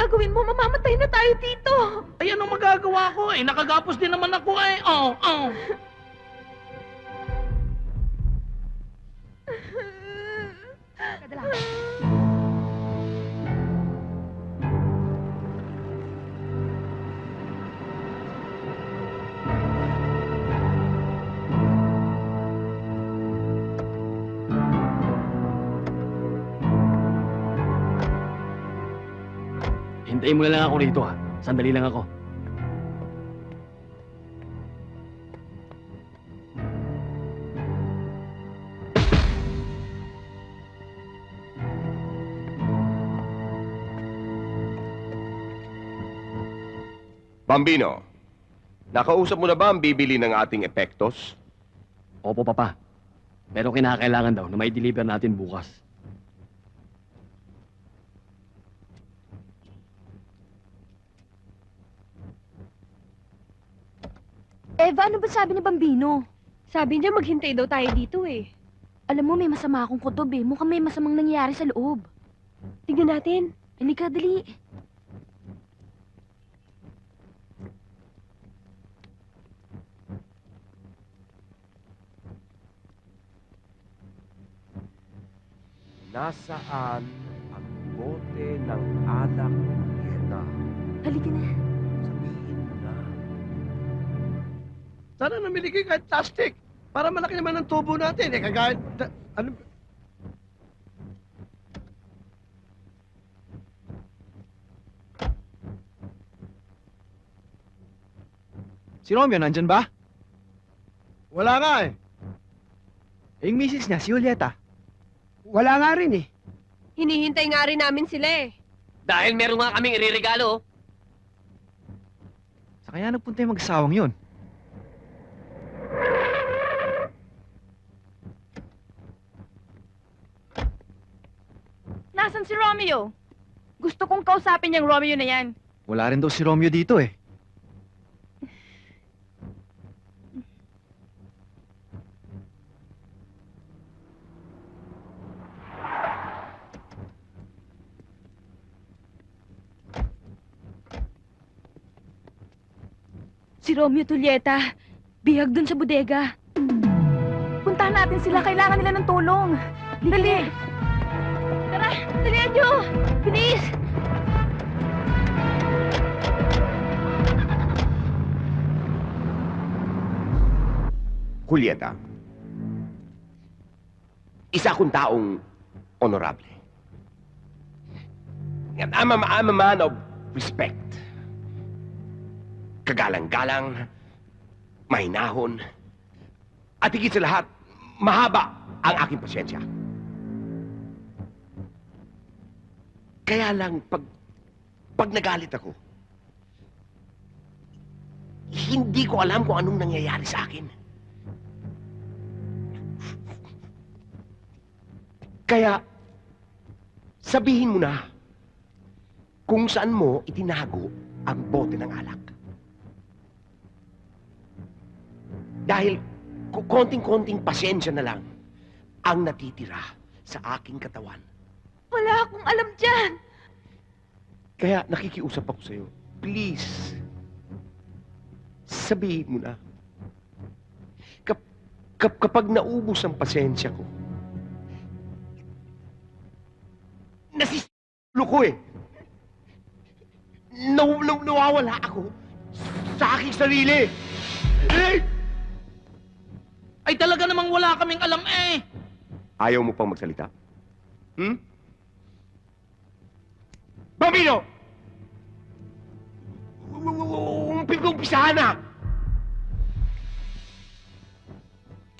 gagawin mo? Mamamatay na tayo dito. Ay, anong magagawa ko eh? Nakagapos din naman ako eh. Oh, oh. Kadala. Hintayin mo na lang ako rito, ha? Sandali lang ako. Bambino, nakausap mo na ba ang bibili ng ating epektos? Opo, Papa. Pero kinakailangan daw na may deliver natin bukas. Eva, ano ba sabi ni Bambino? Sabi niya maghintay daw tayo dito eh. Alam mo, may masama akong kutob eh. Mukhang may masamang nangyari sa loob. Tingnan natin. Halika, dali. Nasaan ang bote ng alak na? Halika na. Sabihin mo na. Sana namili kayo kahit plastic. Para malaki naman ang tubo natin. Eh, kagaya... Ano... Si Romeo, nandyan ba? Wala nga eh. Eh, yung misis niya, si Julieta. Wala nga rin eh. Hinihintay nga rin namin sila eh. Dahil meron nga kaming iririgalo. Sa kaya nagpunta yung mag-asawang yun. Nasaan si Romeo? Gusto kong kausapin yung Romeo na yan. Wala rin daw si Romeo dito eh. Si Romeo Julieta, bihag dun sa bodega. Puntahan natin sila, kailangan nila ng tulong. Dali! Tara, dalihan nyo! Bilis! Julieta, isa akong taong honorable. I'm a man of respect. Kagalang-galang, mahinahon, at higit sa lahat, mahaba ang aking pasyensya. Kaya lang, pag nagalit ako, hindi ko alam kung anong nangyayari sa akin. Kaya, sabihin mo na kung saan mo itinago ang bote ng alak. Dahil konting-konting pasensya na lang ang natitira sa aking katawan. Wala akong alam dyan. Kaya nakikiusap ako sa'yo. Please, sabihin mo na. Kapag naubos ang pasensya ko, nasisilo ko eh. Nawawala ako sa aking sarili. Ay, talaga namang wala kaming alam eh. Ayaw mo pang magsalita? Hmm? Bambino! Umpisahan na!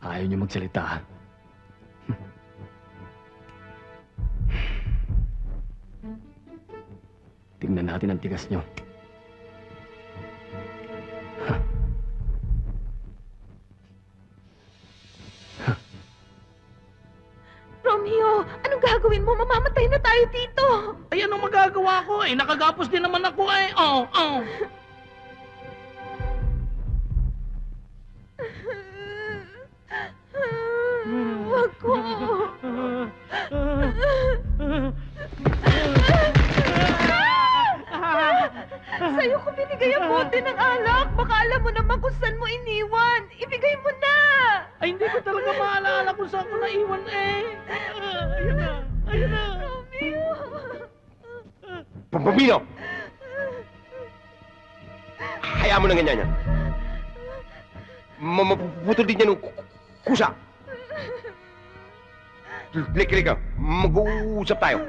Ayaw niyo magsalita, ha? Tingnan natin ang tigas niyo. Romeo, anong gagawin mo? Mamamatay na tayo dito. Ay, anong magagawa ko eh? Nakagapos din naman ako eh. Oh, oh. Wag ko. natin ang alak. Baka alam mo naman kung saan mo iniwan. Ibigay mo na! Ay, hindi ko talaga maalala kung saan ko naiwan eh. Ayun na. Ayun na. Romeo! Pampamino! Hayaan mo na ganyan yan. Mapuputol din yan ng kusa. Lika, mag-uusap tayo.